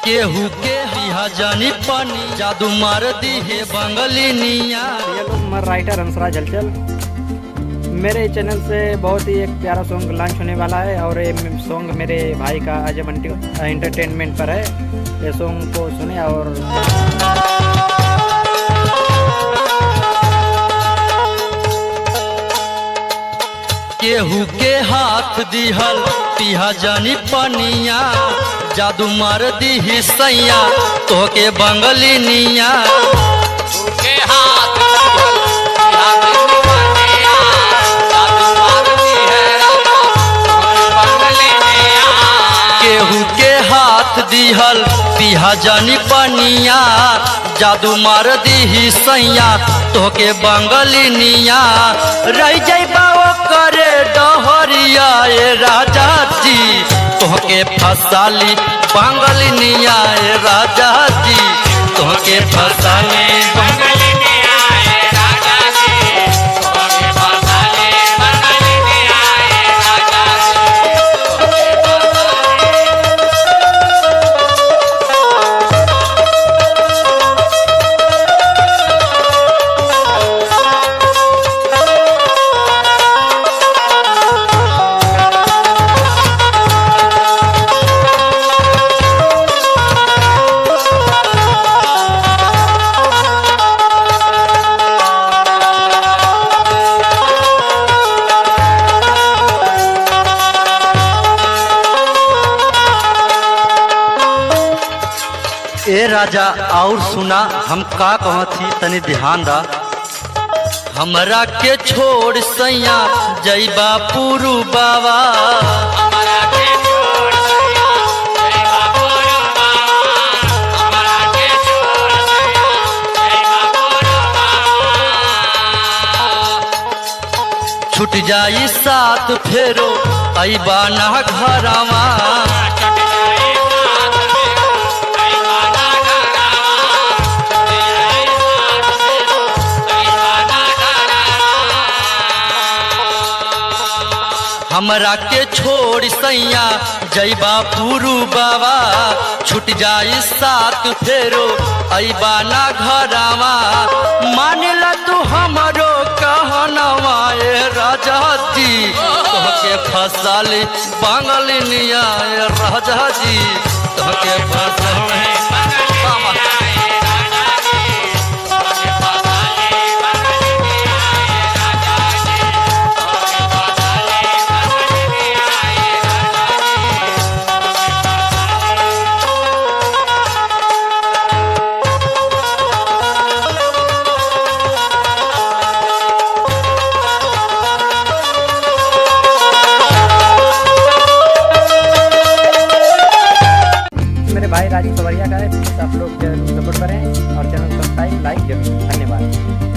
केहू के बिहा जानी पानी जादू मार दी है बंगली निया। ये लोग मैं राइटर हंसराज हलचल। मेरे चैनल से बहुत ही एक प्यारा सॉन्ग लॉन्च होने वाला है और ये सॉन्ग मेरे भाई का अजय बंटी एंटरटेनमेंट पर है। ये सॉन्ग को सुने और केहू के हाथ दिहल पिहा जानी पनिया जादू मार दी ही सैया तो के बंगली निया। के हाथ केहू के हाथ दिहल पिहा जानी पनिया जादू मार दी ही सैया तो के बंगली निया। रह जाइबा करे डहरिया ए राजा जी तोहके फसाली बंगली निया ए राजा जी तोहके फसाली बंगली निया ए राजा जी तोहके फसाली बंगली निया ए राजा ए राजा और सुना हम का कहती तनी ध्यान दा। हमरा के छोड़ सैया जैबा पुरु बाबा हमरा के छोड़ सैया जैबा पुरु बाबा हमरा के छोड़ सैया जैबा पुरु बाबा छूट जाई साथ फेरो अइबा ना घरवा हमरा के छोड़ सैया जैबा पुरु बाबा छूट जाई साथ फेरो अइबा ना घरवा। मानिला तू हमरो कहनवा ए राजा जी तोहके फसाली बंगली निया ए राजा जी तोहके फसाली भाई राजीव सवरिया का है। आप लोग सपोर्ट करें और चैनल सब्सक्राइब लाइक जरूर। धन्यवाद।